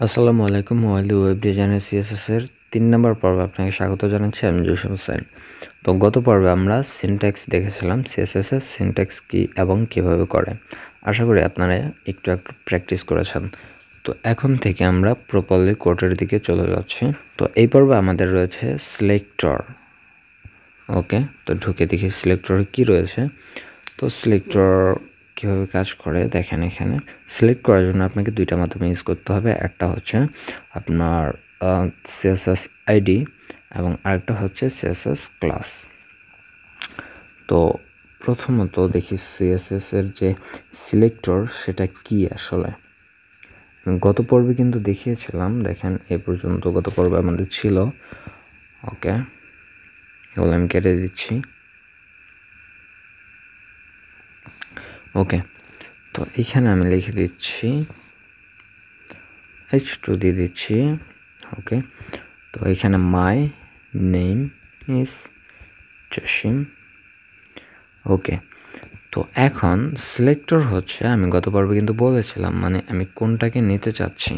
আসসালামু আলাইকুম। Mobile web ডিজাইনের CSS এর 3 নম্বর পর্বে আপনাকে স্বাগত জানাচ্ছি। আমি জসিম হোসেন। তো গত পর্বে আমরা সিনট্যাক্স দেখেছিলাম, CSS এর সিনট্যাক্স কী এবং কীভাবে করে। আশা করি আপনারা একটু প্র্যাকটিস করেছেন। তো এখন থেকে আমরা প্রপারলি কোডের দিকে চলে যাচ্ছি। তো এই পর্বে আমাদের রয়েছে সিলেক্টর। ওকে, তো ঢুকে দেখি সিলেক্টরে কী রয়েছে। তো সিলেক্টর কীভাবে কাজ করে দেখেন। এখানে সিলেক্ট করার জন্য আপনাকে দুইটা মাধ্যমে ইউজ করতে হবে। একটা হচ্ছে আপনার CSS আইডি এবং আরেকটা হচ্ছে CSS ক্লাস। তো প্রথমত দেখি CSS এর যে সিলেক্টর সেটা কি আসলে। গত পর্বে কিন্তু দেখিয়েছিলাম, দেখেন এই পর্যন্ত গত পর্বে আমাদের ছিল। ওকে, এগুলো আমি কেটে দিচ্ছি। ওকে, তো এইখানে আমি লিখে দিচ্ছি H2 দিয়ে দিচ্ছি। ওকে, তো এখানে মাই নেম ইজ জসিম। ওকে, তো এখন সিলেক্টর হচ্ছে, আমি গত পর্বে কিন্তু বলেছিলাম, মানে আমি কোনটাকে নিতে চাচ্ছি।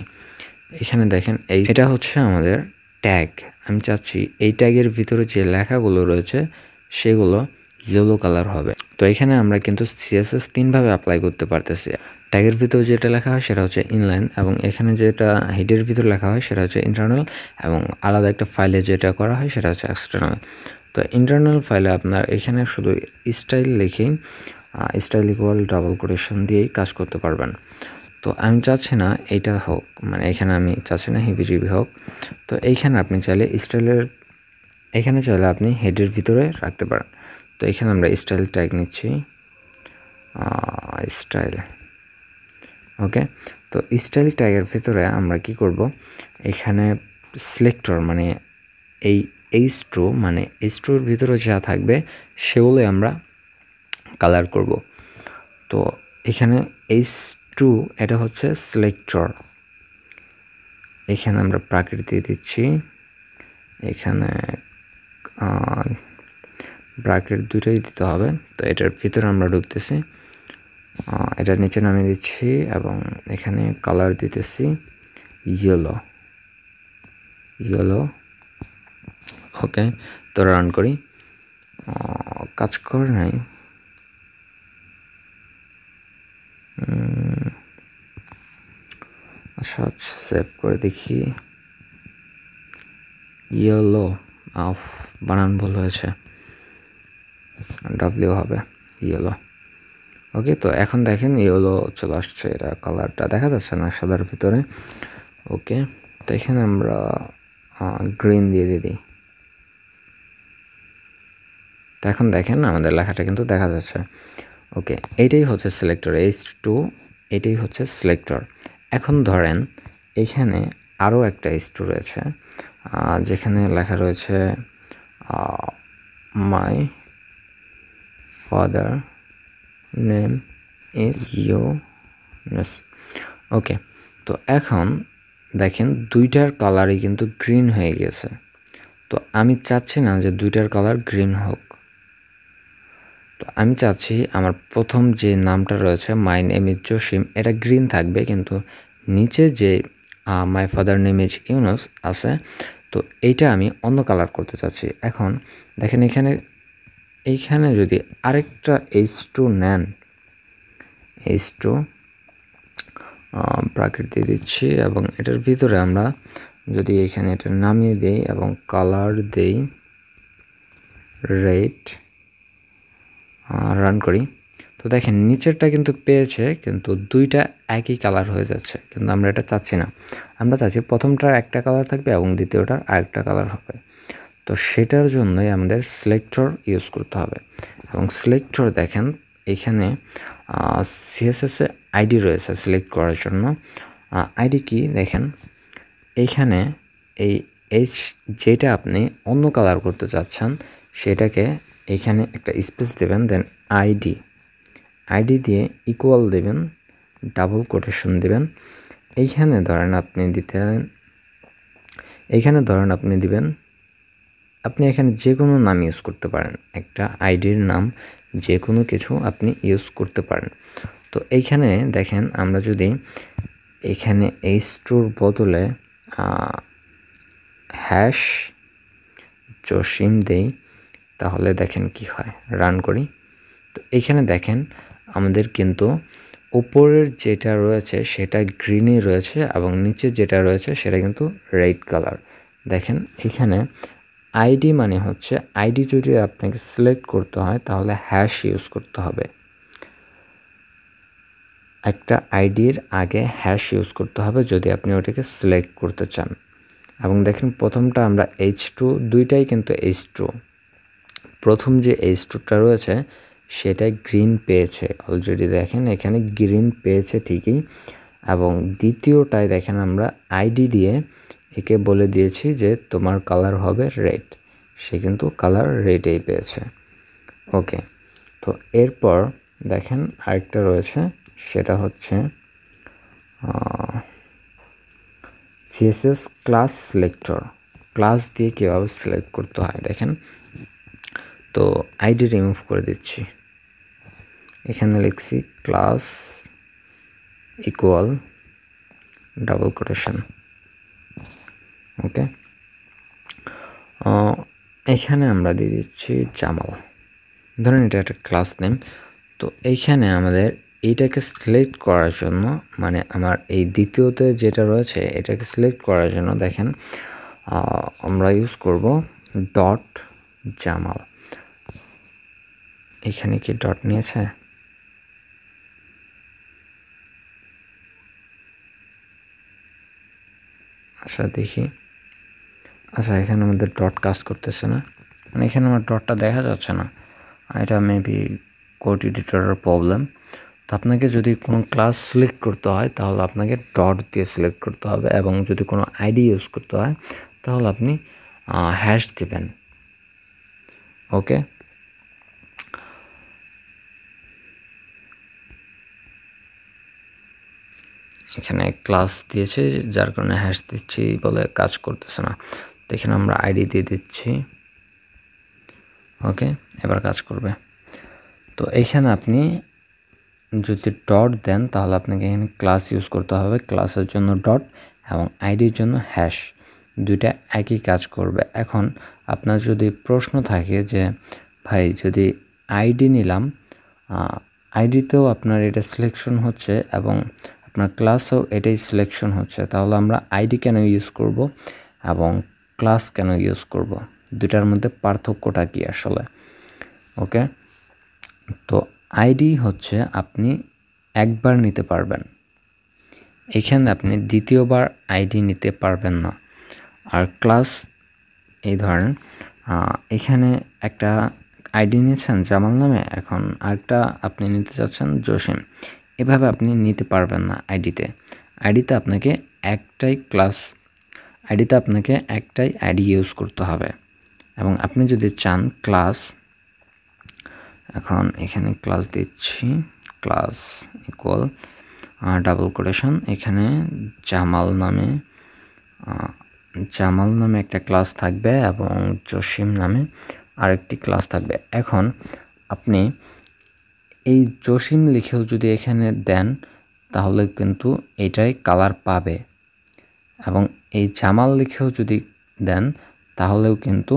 এখানে দেখেন এটা হচ্ছে আমাদের ট্যাগ। আমি চাচ্ছি এই ট্যাগের ভিতরে যে লেখাগুলো রয়েছে সেগুলো ইয়েলো কালার হবে। তো এখানে আমরা কিন্তু CSS 3ভাবে অ্যাপ্লাই করতে পারতেছি। ট্যাগের ভিতরে যেটা লেখা হয় সেটা হচ্ছে ইনলাইন, এবং এখানে যেটা হেডের ভিতরে লেখা হয় সেটা হচ্ছে ইন্টারনাল, এবং আলাদা একটা ফাইলে যেটা করা হয় সেটা হচ্ছে এক্সটার্নাল। তো ইন্টারনাল ফাইলে আপনার এখানে শুধু স্টাইল লিখেই স্টাইল ইকুয়াল ডাবল কোটেশন দিয়েই কাজ করতে পারবেন। তো আমি চাচ্ছি না এইটা হোক, মানে এখানে আমি চাচ্ছি না হিবিজিবি হোক। তো এইখানে আপনি চাইলে স্টাইলের, এখানে চাইলে আপনি হেডের ভিতরে রাখতে পারেন। তো এখানে আমরা স্টাইল ট্যাগ নিচ্ছি, স্টাইল। ওকে, তো স্টাইল ট্যাগের ভিতরে আমরা কি করব, এখানে সিলেক্টর মানে এই H2 মানে H2-র ভিতরে যা থাকবে সেগুলোই আমরা কালার করব। তো এখানে H2 এটা হচ্ছে সিলেক্টর। এখানে আমরা প্রাকৃতি দিচ্ছি, এখানে ব্র্যাকেট দুটোই দিতে হবে। তো এটার ভিতরে আমরা ঢুকতেছি, এটার নিচে নামিয়ে দিচ্ছি এবং এখানে কালার দিতেছি ইয়েলো। ওকে, তো রান করি, কাজ করে নাই। আচ্ছা, সেভ করে দেখি। ইয়েলো অফ, বানান ভুল হয়েছে, ডাব্লিউ হবে ইয়েলো। ওকে, তো এখন দেখেন ইয়েলো চলে আসছে, এটা কালারটা দেখা যাচ্ছে না সাদার ভিতরে। ওকে, তো এখানে আমরা গ্রিন দিয়ে দিই। তো এখন দেখেন আমাদের লেখাটা কিন্তু দেখা যাচ্ছে। ওকে, এইটাই হচ্ছে সিলেক্টর H2, এটাই হচ্ছে সিলেক্টর। এখন ধরেন এইখানে আরও একটা H2 রয়েছে, যেখানে লেখা রয়েছে my father name is Yunus. Okay, তো এখন দেখেন দুইটার কালারই কিন্তু গ্রিন হয়ে গেছে। তো আমি চাচ্ছি না যে দুইটার কালার গ্রিন হোক। তো আমি চাচ্ছি আমার প্রথম যে নামটা রয়েছে মাই নেম ইজ জসিম, এটা গ্রিন থাকবে, কিন্তু নিচে যে মাই ফাদার নেম ইজ ইউনুস আছে, তো এইটা আমি অন্য কালার করতে চাচ্ছি। এখন দেখেন এইখানে যদি আরেকটা H2 নেন, H2 প্রাকৃতি দিচ্ছি, এবং এটার ভিতরে আমরা যদি এখানে এটা নামিয়ে দেই এবং কালার দেই রেড, রান করি, তো দেখেন নিচেরটা কিন্তু পেয়েছে, কিন্তু দুইটা একই কালার হয়ে যাচ্ছে। কিন্তু আমরা এটা চাচ্ছি না, আমরা চাচ্ছি প্রথমটার একটা কালার থাকবে এবং দ্বিতীয়টার আরেকটা কালার হবে। তো সেটার জন্যই আমাদের সিলেক্টর ইউজ করতে হবে। এবং সিলেক্টর দেখেন এখানে CSS-এ আইডি রয়েছে সিলেক্ট করার জন্য। আইডি কি দেখেন, এইখানে এই যেটা আপনি অন্য কালার করতে চাচ্ছেন সেটাকে এখানে একটা স্পেস দেবেন, দেন আইডি দিয়ে ইকুয়াল দেবেন, ডাবল কোটেশন দেবেন। এইখানে ধরেন আপনি দিবেন, আপনি এখানে যে কোনো নাম ইউজ করতে পারেন, একটা আইডির নাম যে কোনো কিছু আপনি ইউজ করতে পারেন। তো এইখানে দেখেন আমরা যদি এখানে h2 বদলে হ্যাশ জসিম দেই, তাহলে দেখেন কি হয়। রান করি। তো এখানে দেখেন আমাদের কিন্তু উপরের যেটা রয়েছে সেটা গ্রিনে রয়েছে এবং নিচে যেটা রয়েছে সেটা কিন্তু রেড কালার। দেখেন এখানে আইডি মানে হচ্ছে, আইডি যদি আপনাকে সিলেক্ট করতে হয় তাহলে হ্যাশ ইউজ করতে হবে। একটা আইডির আগে হ্যাশ ইউজ করতে হবে যদি আপনি ওটাকে সিলেক্ট করতে চান। এবং দেখেন প্রথমটা আমরা h2, দুইটাই কিন্তু h2। প্রথম যে h2টা রয়েছে সেটা গ্রিন পেয়েছে অলরেডি, দেখেন এখানে গ্রিন পেয়েছে ঠিকই। এবং দ্বিতীয়টায় দেখেন আমরা আইডি দিয়ে একে বলে দিয়েছি যে তোমার কালার হবে রেড, সে কিন্তু কালার রেডেই পেয়েছে। ওকে, তো এরপর দেখেন আরেকটা রয়েছে, সেটা হচ্ছে CSS ক্লাস সিলেক্টর। ক্লাস দিয়ে কীভাবে সিলেক্ট করতে হয় দেখেন। তো আইডি রিমুভ করে দিচ্ছি, এখানে লিখছি ক্লাস ইকুয়াল ডাবল কোটেশন। ওকে, এখানে আমরা দিয়ে দিচ্ছি জামাল, ধরেন এটা একটা ক্লাস নেম। তো এইখানে আমাদের এইটাকে সিলেক্ট করার জন্য, মানে আমার এই দ্বিতীয়তে যেটা রয়েছে এটাকে সিলেক্ট করার জন্য দেখেন আমরা ইউজ করব ডট জামাল। এখানে কি ডট নিয়েছে? আচ্ছা দেখি, আচ্ছা এখানে আমাদের ডট কাজ করতেছে না, মানে এখানে আমার ডটটা দেখা যাচ্ছে না। এটা মেবি কোড এডিটরের প্রবলেম। তো আপনাকে যদি কোনো ক্লাস সিলেক্ট করতে হয় তাহলে আপনাকে ডট দিয়ে সিলেক্ট করতে হবে, এবং যদি কোনো আইডি ইউজ করতে হয় তাহলে আপনি হ্যাশ দেবেন। ওকে, এখানে ক্লাস দিয়েছে যার কারণে হ্যাশ দিচ্ছি বলে কাজ করতেছে না। তো এখানে আমরা আইডি দিয়ে দিচ্ছি। ওকে, এবার কাজ করবে। তো এখানে আপনি যদি ডট দেন তাহলে আপনাকে এখানে ক্লাস ইউজ করতে হবে, ক্লাসের জন্য ডট এবং আইডির জন্য হ্যাশ, দুইটা একই কাজ করবে। এখন আপনার যদি প্রশ্ন থাকে যে ভাই যদি আইডি নিলাম, আইডিতেও আপনার এটা সিলেকশন হচ্ছে এবং আপনার ক্লাসও এটাই সিলেকশন হচ্ছে, তাহলে আমরা আইডি কেন ইউজ করব এবং ক্লাস কেন ইউজ করব, দুটার মধ্যে পার্থক্যটা কি আসলে? ওকে, তো আইডি হচ্ছে আপনি একবার নিতে পারবেন, এখানে আপনি দ্বিতীয়বার আইডি নিতে পারবেন না। আর ক্লাস, এই ধরেন এখানে একটা আইডি নিয়েছেন জামাল নামে, এখন আরেকটা আপনি নিতে চাচ্ছেন জসিম, এভাবে আপনি নিতে পারবেন না আইডিতে। আইডিতে আপনাকে একটাই ক্লাস, আইডিতে আপনাকে একটাই আইডি ইউজ করতে হবে। এবং আপনি যদি চান ক্লাস, এখন এখানে ক্লাস দিচ্ছি, ক্লাস ইকুয়াল ডাবল কোটেশন, এখানে জামাল নামে একটা ক্লাস থাকবে এবং জসিম নামে আরেকটি ক্লাস থাকবে। এখন আপনি এই জসিম লিখেও যদি এখানে দেন তাহলে কিন্তু এটাই কালার পাবে, এবং এই জামাল লিখেও যদি দেন তাহলেও কিন্তু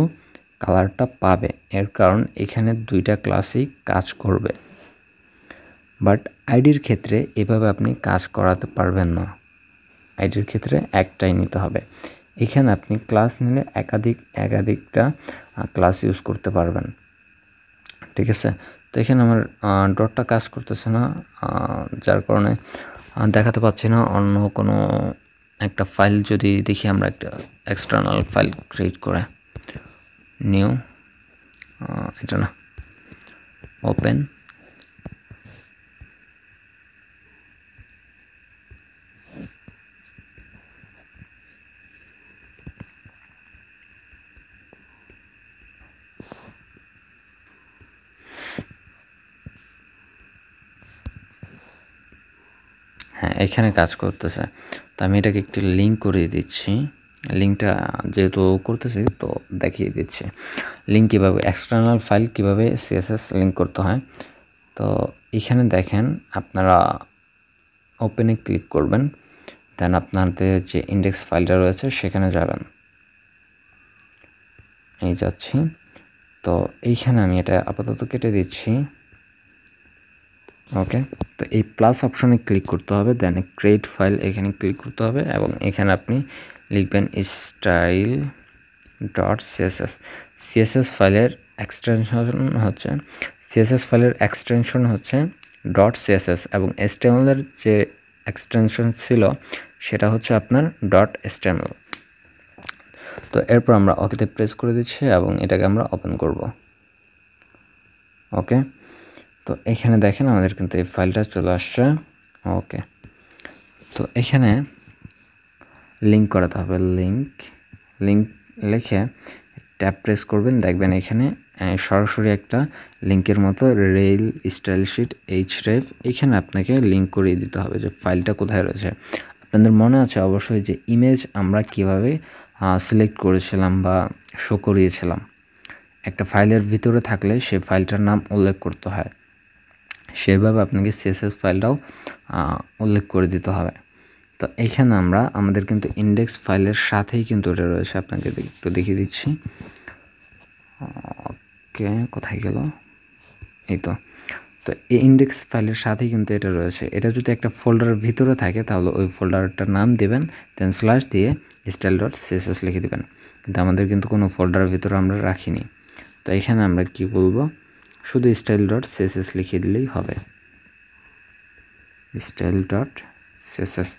কালারটা পাবে। এর কারণ এখানে দুইটা ক্লাসই কাজ করবে, বাট আইডির ক্ষেত্রে এভাবে আপনি কাজ করাতে পারবেন না, আইডির ক্ষেত্রে একটাই নিতে হবে। এখানে আপনি ক্লাস নিলে একাধিকটা ক্লাস ইউজ করতে পারবেন। ঠিক আছে, তো এখানে আমার ডটটা কাজ করতেছে না, যার কারণে দেখাতে পাচ্ছি না। অন্য কোনো একটা ফাইল যদি দেখি, আমরা একটা এক্সটার্নাল ফাইল ক্রিয়েট করে নিউ, এটা না, ওপেন, হ্যাঁ এখানে কাজ করতেছে। তো আমি এটাকে একটু লিঙ্ক করে দিচ্ছি, লিঙ্কটা যেহেতু করতেছি তো দেখিয়ে দিচ্ছি লিঙ্ক কীভাবে, এক্সটার্নাল ফাইল কীভাবে CSS লিঙ্ক করতে হয়। তো এখানে দেখেন আপনারা ওপেনে ক্লিক করবেন, দেন আপনাদের যে ইন্ডেক্স ফাইলটা রয়েছে সেখানে যাবেন। এই যাচ্ছি। তো এইখানে আমি এটা আপাতত কেটে দিচ্ছি। ওকে, তো এই প্লাস অপশনে ক্লিক করতে হবে, দেন ক্রিয়েট ফাইল এখানে ক্লিক করতে হবে এবং এখানে আপনি লিখবেন স্টাইল ডট সিএসএস। সিএসএস ফাইলের এক্সটেনশন হচ্ছে ডট সিএসএস এবং এসটিএমএল যে এক্সটেনশন ছিল সেটা হচ্ছে আপনার ডট এসটিএমএল। তো এরপর আমরা ওকেতে প্রেস করে দিচ্ছি এবং এটাকে আমরা ওপেন করব। ওকে, তো এখানে দেখেন আমাদের কিন্তু এই ফাইলটা চলে আসছে। ওকে, তো এখানে লিঙ্ক করাতে হবে। লিঙ্ক লিখে ট্যাব প্রেস করবেন, দেখবেন এখানে সরাসরি একটা লিঙ্কের মতো রেল স্টাইল শিট href, এখানে আপনাকে লিঙ্ক করিয়ে দিতে হবে যে ফাইলটা কোথায় রয়েছে। আপনাদের মনে আছে অবশ্যই যে ইমেজ আমরা কিভাবে সিলেক্ট করেছিলাম বা শো করিয়েছিলাম। একটা ফাইলের ভিতরে থাকলে সেই ফাইলটার নাম উল্লেখ করতে হয়, সেভাবে আপনাকে সিএসএস ফাইলটাও উল্লেখ করে দিতে হবে। তো এখানে আমাদের কিন্তু ইন্ডেক্স ফাইলের সাথেই কিন্তু এটা রয়েছে, আপনাকে একটু দেখিয়ে দিচ্ছি। ওকে, কোথায় গেল? এই তো এই ইন্ডেক্স ফাইলের সাথেই কিন্তু এটা রয়েছে। এটা যদি একটা ফোল্ডারের ভিতরে থাকে তাহলে ওই ফোল্ডারটার নাম দেবেন, দেন স্ল্যাশ দিয়ে স্টাইল ডট সিএসএস লিখে দেবেন। কিন্তু আমাদের কিন্তু কোনো ফোল্ডারের ভিতরে আমরা রাখিনি। তো এখানে আমরা কি বলবো, শুধু স্টাইল ডট সিএসএস লিখে দিলেই হবে। Style dot CSS.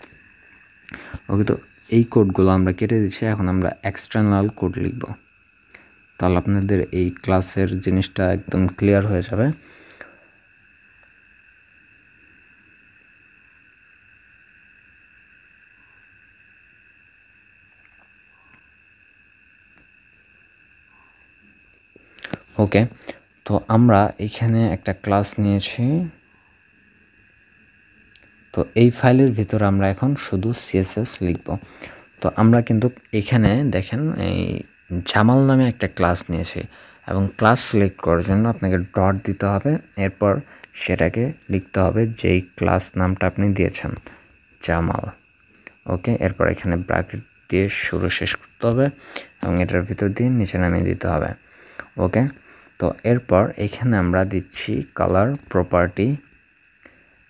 ওকে, তো এই কোডগুলো আমরা কেটে দিচ্ছি। এখন আমরা এক্সটার্নাল কোড লিখব, তাহলে আপনাদের এই ক্লাসের জিনিসটা একদম ক্লিয়ার হয়ে যাবে। ওকে, তো আমরা এখানে একটা ক্লাস নিয়েছি। তো এই ফাইলের ভিতরে আমরা এখন শুধু সিএসএস লিখব। তো আমরা কিন্তু এখানে দেখেন এই জামাল নামে একটা ক্লাস নিয়েছি এবং ক্লাস সিলেক্ট করার জন্য আপনাকে ডট দিতে হবে, এরপর সেটাকে লিখতে হবে যেই ক্লাস নামটা আপনি দিয়েছেন, জামাল। ওকে, এরপর এখানে ব্র্যাকেট দিয়ে শুরু শেষ করতে হবে এবং এটার ভিতর দিয়ে নিচে নামিয়ে দিতে হবে। ওকে, তো এরপর এখানে আমরা দিচ্ছি কালার প্রপার্টি,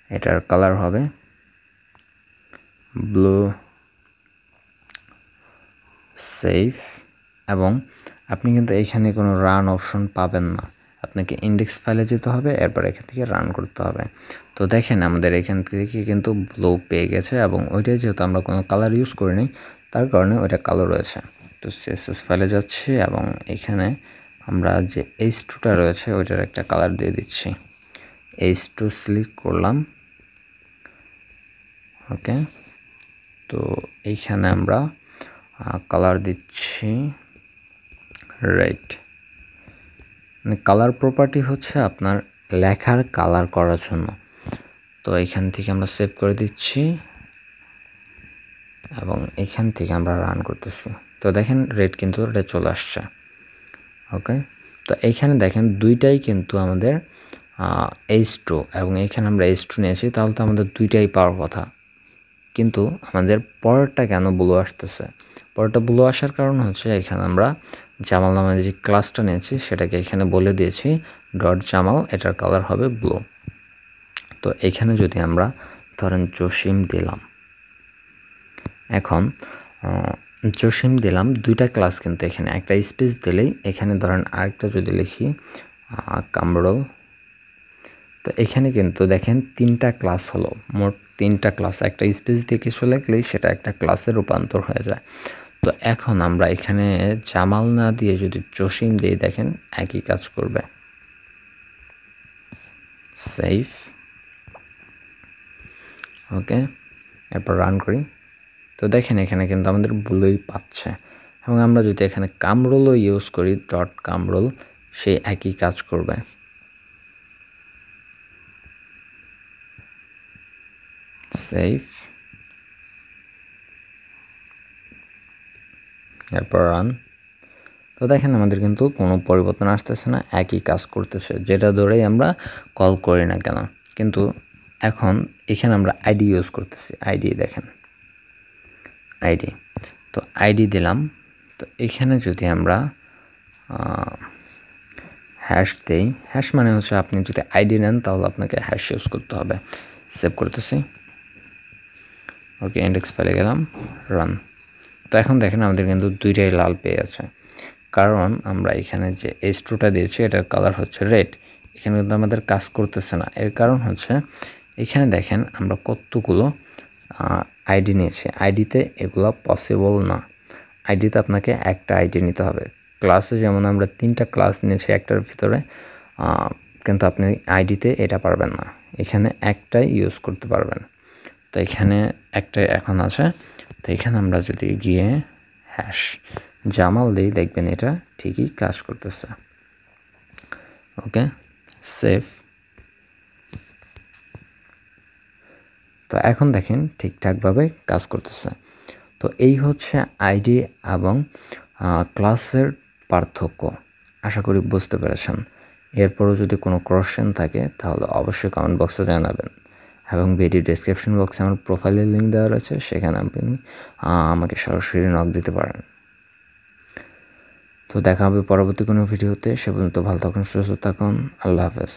এটার কালার হবে ব্লু সেফ এবং আপনি কিন্তু এইখানে কোনো রান অপশন পাবেন না, আপনাকে ইন্ডেক্স ফাইলে যেতে হবে, এরপর এখান থেকে রান করতে হবে। তো দেখেন আমাদের এখান থেকে কিন্তু ব্লু পেয়ে গেছে এবং ওইটাই যেহেতু আমরা কোনো কালার ইউজ করিনি তার কারণে ওইটা কালো রয়েছে। তো সিএসএস ফাইলে যাচ্ছি এবং এখানে আমরা যে h2টা রয়েছে ওইটার একটা কালার দিয়ে দিচ্ছি। h2 সিলেক্ট করলাম। ওকে, তো এইখানে আমরা কালার দিচ্ছি রেড। কালার প্রপার্টি হচ্ছে আপনার লেখার কালার করার জন্য। তো এইখান থেকে আমরা সেভ করে দিচ্ছি এবং এইখান থেকে আমরা রান করতেছি। তো দেখেন রেড কিন্তু এটা চলে আসছে। ওকে, তো এইখানে দেখেন দুইটাই কিন্তু আমাদের h2 এবং এইখানে আমরা h2 নিয়েছি, তাহলে তো আমাদের দুইটাই পাওয়ার কথা, কিন্তু আমাদের পরেরটা কেন ব্লু আসতেছে? পরেরটা ব্লু আসার কারণ হচ্ছে এখানে আমরা জামাল নামে যে ক্লাসটা নিয়েছি সেটাকে এখানে বলে দিয়েছি ডট জামাল, এটার কালার হবে ব্লু। তো এখানে যদি আমরা ধরেন জসিম দিলাম, এখন জসিম দিলাম, দুইটা ক্লাস কিন্তু এখানে একটা স্পেস দিলেই এখানে ধরেন আরেকটা যদি লিখি কামরুল, তো এখানে কিন্তু দেখেন তিনটা ক্লাস হলো, মোট তিনটা ক্লাস, একটা স্পেস দিয়ে কিছু লিখলেই সেটা একটা ক্লাসে রূপান্তর হয়ে যায়। তো এখন আমরা এখানে জামাল না দিয়ে যদি জসিম দিয়ে দেখেন একই কাজ করবে। সেভ। ওকে, এরপর রান করি। তো দেখেন এখানে কিন্তু আমাদের ব্লুই পাচ্ছে এবং আমরা যদি এখানে কামরুলও ইউজ করি ডট কামরুল, সে একই কাজ করবে। সেভ, এরপর রান। তো দেখেন আমাদের কিন্তু কোনো পরিবর্তন আসতেছে না, একই কাজ করতেছে, যেটা ধরেই আমরা কল করি না কেন। কিন্তু এখন এখানে আমরা আইডি ইউজ করতেছি, আইডি দেখেন আইডি। তো আইডি দিলাম। তো এখানে যদি আমরা হ্যাশ দেই, হ্যাশ মানে হচ্ছে আপনি যদি আইডি নেন তাহলে আপনাকে হ্যাশ ইউজ করতে হবে। সেভ করতেছি। ওকে, ইন্ডেক্স ফাইলে গেলাম, রান। তো এখন দেখেন আমাদের কিন্তু দুইটাই লাল পেয়ে আছে, কারণ আমরা এখানে যে H2টা দিয়েছি এটার কালার হচ্ছে রেড। এখানে কিন্তু আমাদের কাজ করতেছে না। এর কারণ হচ্ছে এখানে দেখেন আমরা কতগুলো আইডি নিয়েছি, আইডিতে এগুলো পসিবল না। আইডিতে আপনাকে একটা আইডি নিতে হবে। ক্লাসে যেমন আমরা 3টা ক্লাস নিয়েছি একটার ভিতরে, কিন্তু আপনি আইডিতে এটা পারবেন না, এখানে একটাই ইউজ করতে পারবেন। তো এখানে একটাই এখন আছে। তো এখানে আমরা যদি গিয়ে হ্যাশ জামাল দিই, দেখবেন এটা ঠিকই কাজ করতেছে। ওকে, সেভ। তো এখন দেখেন ঠিকঠাকভাবে কাজ করতেছে। তো এই হচ্ছে আইডি এবং ক্লাসের পার্থক্য। আশা করি বুঝতে পেরেছেন। এরপরও যদি কোনো কোশ্চেন থাকে তাহলে অবশ্যই কমেন্ট বক্সে জানাবেন, এবং ভিডিও ডেসক্রিপশন বক্সে আমার প্রোফাইলের লিঙ্ক দেওয়া রয়েছে, সেখানে আপনি আমাকে সরাসরি নক দিতে পারেন। তো দেখা হবে পরবর্তী কোনো ভিডিওতে। সে পর্যন্ত ভালো থাকুন, সুস্থ থাকুন। আল্লাহ হাফেজ।